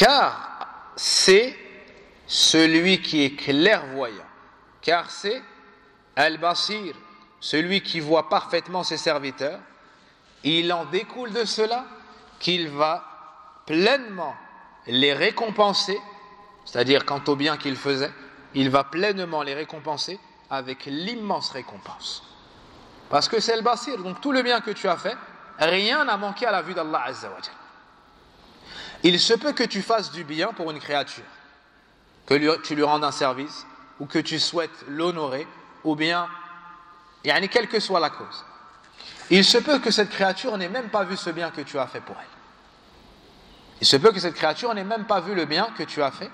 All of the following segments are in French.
car c'est celui qui est clairvoyant, car c'est Al-Basir, celui qui voit parfaitement ses serviteurs. Il en découle de cela qu'il va pleinement les récompenser, c'est-à-dire quant au bien qu'ils faisaient, il va pleinement les récompenser avec l'immense récompense. Parce que c'est Al-Basir, donc tout le bien que tu as fait, rien n'a manqué à la vue d'Allah Azza wa Jalla. Il se peut que tu fasses du bien pour une créature, que tu lui rendes un service, ou que tu souhaites l'honorer, ou bien, quelle que soit la cause. Il se peut que cette créature n'ait même pas vu ce bien que tu as fait pour elle. Il se peut que cette créature n'ait même pas vu le bien que tu as fait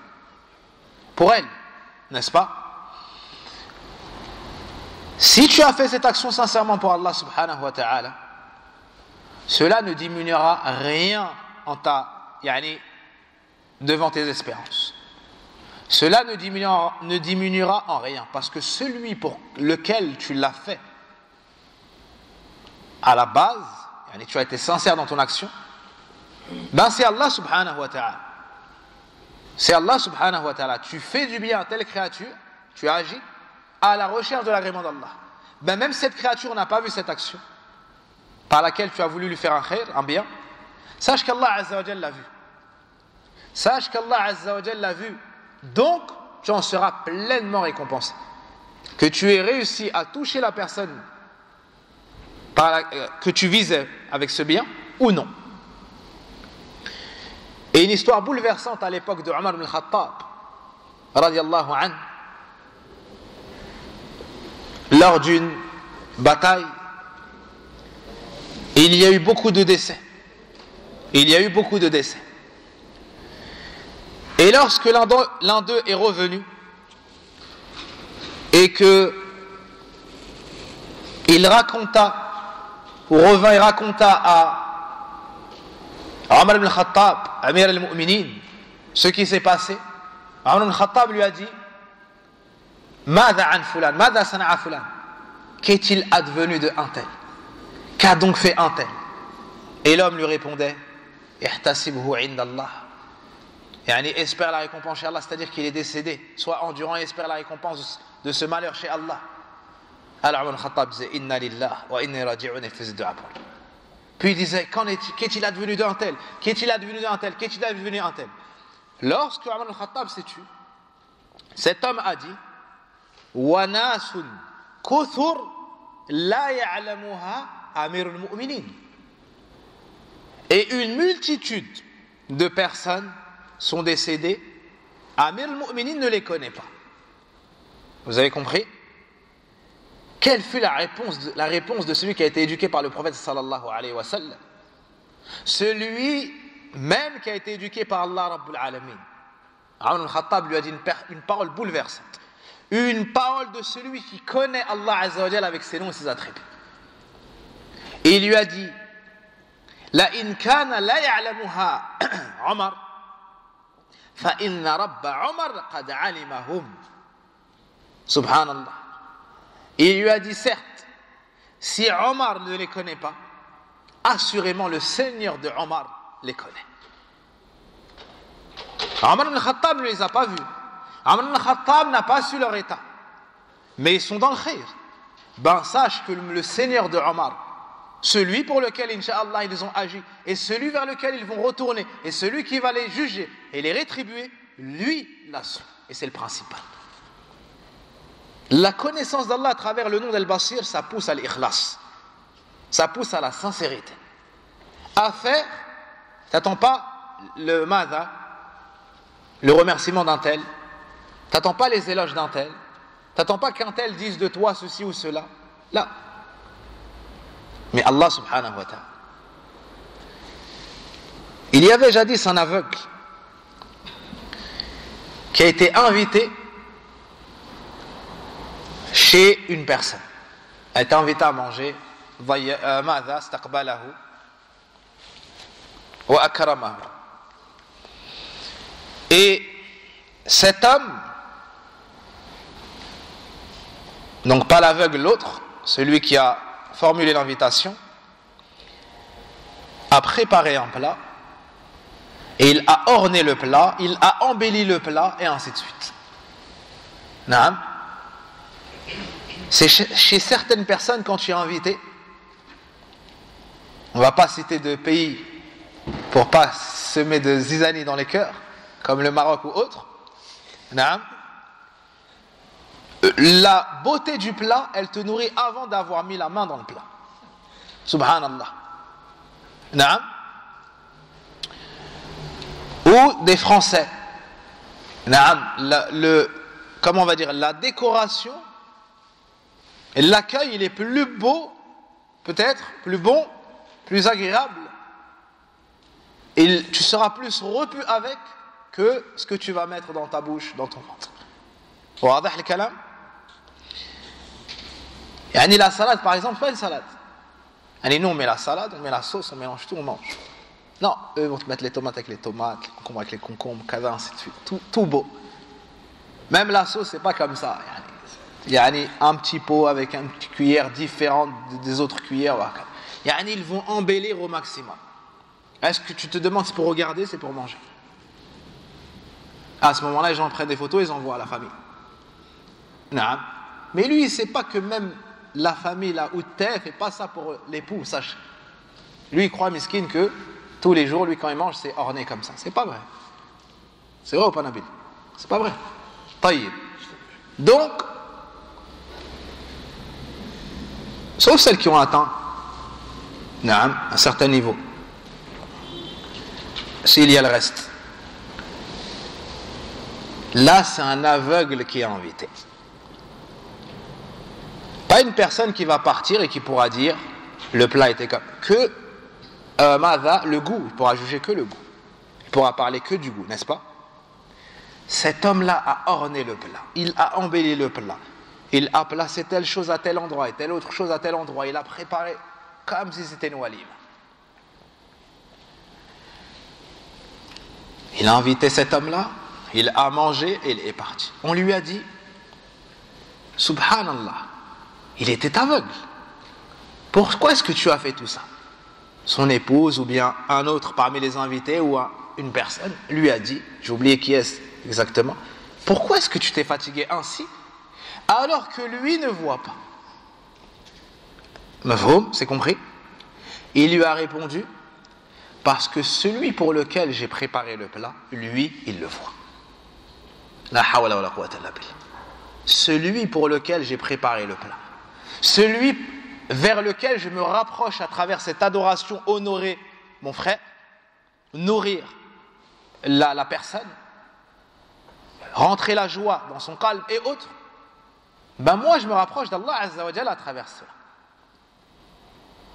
pour elle, n'est-ce pas? Si tu as fait cette action sincèrement pour Allah subhanahu wa ta'ala, cela ne diminuera rien devant tes espérances. Cela ne diminuera en rien, parce que celui pour lequel tu l'as fait à la base, tu as été sincère dans ton action, c'est Allah subhanahu wa ta'ala. C'est Allah subhanahu wa ta'ala. Tu fais du bien à telle créature, tu agis à la recherche de l'agrément d'Allah. Même cette créature n'a pas vu cette action par laquelle tu as voulu lui faire un khair, un bien. Sache qu'Allah Azza wa Jalla l'a vu. Sache qu'Allah Azza wa Jalla l'a vu. Donc, tu en seras pleinement récompensé. Que tu aies réussi à toucher la personne que tu visais avec ce bien ou non. Et une histoire bouleversante à l'époque de Omar ibn al-Khattab radiyallahu anhu, lors d'une bataille, il y a eu beaucoup de décès. Et lorsque l'un d'eux est revenu et que il raconta à Omar ibn al-Khattab, Amir al-Mu'minin, ce qui s'est passé, Omar ibn al-Khattab lui a dit: Mada an fulan, mada sana'a fulan, qu'est-il advenu de un tel? Qu'a donc fait un tel? Et l'homme lui répondait: Ihtasibhu indallah. Espère la récompense chez Allah, c'est-à-dire qu'il est décédé, soit endurant et espère la récompense de ce malheur chez Allah. Alors Omar ibn al-Khattab disait: Inna lillah wa inna raji'un, et faisait dua pour lui. Puis il disait: qu'est-il advenu d'un tel? Qu'est-il advenu d'un tel? Qu'est-il advenu d'un tel? Lorsque Omar ibn al-Khattab s'est tué, cet homme a dit: Wa nasun kuthur la ya'lamuha amirul mu'minin. Et une multitude de personnes sont décédées, Amir al-Mu'minin ne les connaît pas. Vous avez compris? Quelle fut la réponse de celui qui a été éduqué par le prophète sallallahu alayhi wa sallam? Celui même qui a été éduqué par Allah Rabbul Alamin. Omar al-Khattab lui a dit une parole bouleversante. Une parole de celui qui connaît Allah Azza wa Jalla avec ses noms et ses attributs. Et il lui a dit: La in kana la ya'lamuha Omar, fa inna rabba Omar qad alimahum. Subhanallah. Et il lui a dit: certes, si Omar ne les connaît pas, assurément le Seigneur de Omar les connaît. Omar ibn al-Khattab ne les a pas vus. Omar ibn al-Khattab n'a pas su leur état. Mais ils sont dans le khayr. Sache que le Seigneur de Omar, celui pour lequel, Inch'Allah, ils ont agi, et celui vers lequel ils vont retourner, et celui qui va les juger et les rétribuer, lui l'a su. Et c'est le principal. La connaissance d'Allah à travers le nom d'Al-Basir, ça pousse à l'ikhlas. Ça pousse à la sincérité. À faire, t'attends pas le remerciement d'un tel, t'attends pas les éloges d'un tel, t'attends pas qu'un tel dise de toi ceci ou cela. Là. Mais Allah subhanahu wa ta'ala. Il y avait jadis un aveugle qui a été invité chez une personne. Elle a été invitée à manger. ماذا استقبله وأكرمه. Et cet homme, donc pas l'aveugle, l'autre, celui qui a formulé l'invitation, a préparé un plat Et il a orné le plat, il a embelli le plat, et ainsi de suite. Naam. C'est chez certaines personnes, quand tu es invité, on ne va pas citer de pays pour ne pas semer de zizanie dans les cœurs, comme le Maroc ou autre. Naam. La beauté du plat, elle te nourrit avant d'avoir mis la main dans le plat. Subhanallah. Naam. Ou des Français. Naam. Comment on va dire, la décoration et l'accueil, il est plus beau, peut-être, plus bon, plus agréable. Et tu seras plus repu avec que ce que tu vas mettre dans ta bouche, dans ton ventre. واضح الكلام؟ يعني la salade, par exemple, pas une salade. Nous, on met la salade, on met la sauce, on mélange tout, on mange. Non, eux vont te mettre les tomates avec les tomates, les concombres avec les concombres, ainsi de suite. Tout beau. Même la sauce, c'est pas comme ça. Il y a un petit pot avec une petite cuillère différente des autres cuillères. Ils vont embellir au maximum. Est-ce que tu te demandes si c'est pour regarder, c'est pour manger? À ce moment-là, les gens prennent des photos, ils envoient à la famille. Non. Mais lui, il ne sait pas que même la famille, là où tu es, ne fait pas ça pour l'époux, sache. Lui, il croit, miskin, que tous les jours, lui, quand il mange, c'est orné comme ça. C'est pas vrai. C'est vrai ou pas, Nabil? C'est pas vrai. Taïb. Donc, sauf celles qui ont atteint un certain niveau. S'il y a le reste. Là, c'est un aveugle qui est invité. Pas une personne qui va partir et qui pourra dire le plat était comme. Que le goût, il pourra juger que le goût. Il pourra parler que du goût, n'est-ce pas? Cet homme-là a orné le plat, il a embelli le plat, il a placé telle chose à tel endroit et telle autre chose à tel endroit, il a préparé comme si c'était une walima. Il a invité cet homme-là, il a mangé et il est parti. On lui a dit, subhanallah, il était aveugle. Pourquoi est-ce que tu as fait tout ça? Son épouse ou bien un autre parmi les invités ou une personne lui a dit, j'ai oublié qui est exactement, pourquoi est-ce que tu t'es fatigué ainsi alors que lui ne voit pas? Mafhoum, c'est compris? Il lui a répondu, parce que celui pour lequel j'ai préparé le plat, lui, il le voit. La hawla wa la quwwata illa billah. Celui pour lequel j'ai préparé le plat, celui vers lequel je me rapproche à travers cette adoration, honorer mon frère, nourrir la personne, rentrer la joie dans son calme et autres, moi je me rapproche d'Allah Azza wa Jalla à travers cela.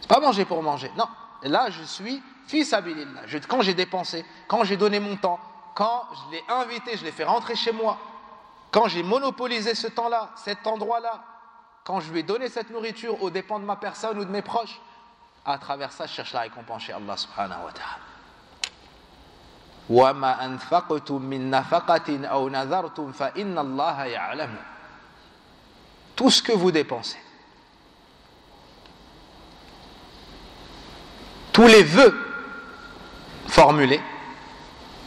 C'est pas manger pour manger, non. Là je suis fi sabilillah. Quand j'ai dépensé, quand j'ai donné mon temps, quand je l'ai invité, je l'ai fait rentrer chez moi, quand j'ai monopolisé ce temps-là, cet endroit-là, quand je lui ai donné cette nourriture aux dépens de ma personne ou de mes proches, à travers ça je cherche la récompense chez Allah subhanahu wa ta'ala. وَمَا أَنْفَقْتُم مِّن نَّفَقَةٍ أَوْ نَذَرْتُمْ فَإِنَّ اللَّهَ يَعْلَمُ. Tout ce que vous dépensez, tous les vœux formulés,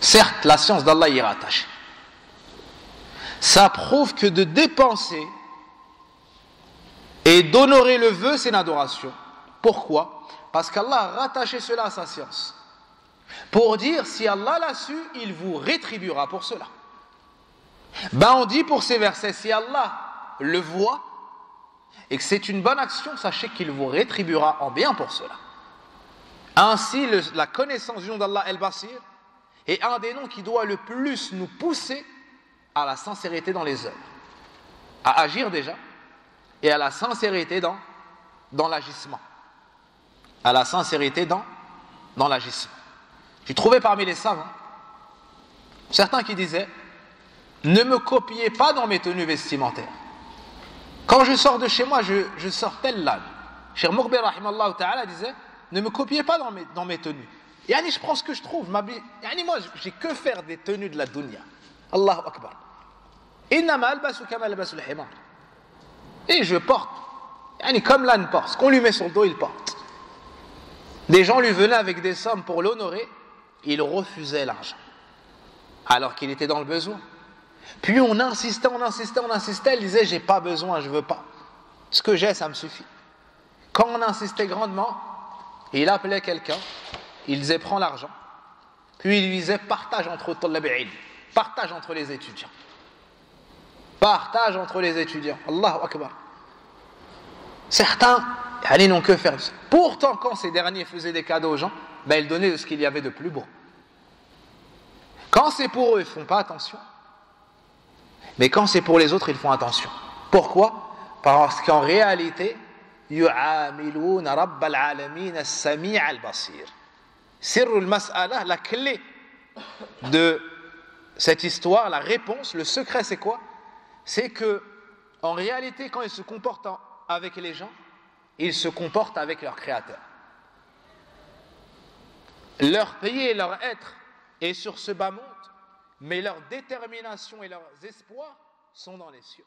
certes la science d'Allah y est rattachée. Ça prouve que de dépenser et d'honorer le vœu, c'est une adoration. Pourquoi? Parce qu'Allah a rattaché cela à sa science. Pour dire, si Allah l'a su, il vous rétribuera pour cela. On dit pour ces versets, si Allah le voit et que c'est une bonne action, sachez qu'il vous rétribuera en bien pour cela. Ainsi, la connaissance du nom d'Allah El-Basir est un des noms qui doit le plus nous pousser à la sincérité dans les œuvres, à agir déjà, et à la sincérité dans l'agissement. À la sincérité dans l'agissement. J'ai trouvé parmi les savants certains qui disaient, ne me copiez pas dans mes tenues vestimentaires. Quand je sors de chez moi, je sors tel l'âne. Cheikh Muqbil rahimallahu ta'ala disait, ne me copiez pas dans mes tenues. Je prends ce que je trouve. Moi, j'ai que faire des tenues de la dunya. Allahu Akbar. Innama albasu kama albasu al-himar. Et je porte, comme l'âne porte. Ce qu'on lui met sur le dos, il porte. Des gens lui venaient avec des sommes pour l'honorer. il refusait l'argent, alors qu'il était dans le besoin. Puis on insistait, il disait j'ai pas besoin, je veux pas. Ce que j'ai, ça me suffit. Quand on insistait grandement, il appelait quelqu'un, il disait prends l'argent, puis il lui disait partage entre partage entre les étudiants. Partage entre les étudiants. Allahu Akbar. Certains, ils n'ont que faire de ça. Pourtant, quand ces derniers faisaient des cadeaux aux gens, ils donnaient de ce qu'il y avait de plus beau. Quand c'est pour eux, ils ne font pas attention. Mais quand c'est pour les autres, ils font attention. Pourquoi? Parce qu'en réalité, yu'amiluna rabbal alamin as-sami' al-basir. Sirrul mas'ala, la clé de cette histoire, la réponse, le secret, c'est quoi? C'est que, en réalité, quand ils se comportent avec les gens, ils se comportent avec leur Créateur. Leur pays et leur être est sur ce bas monde, mais leur détermination et leurs espoirs sont dans les cieux.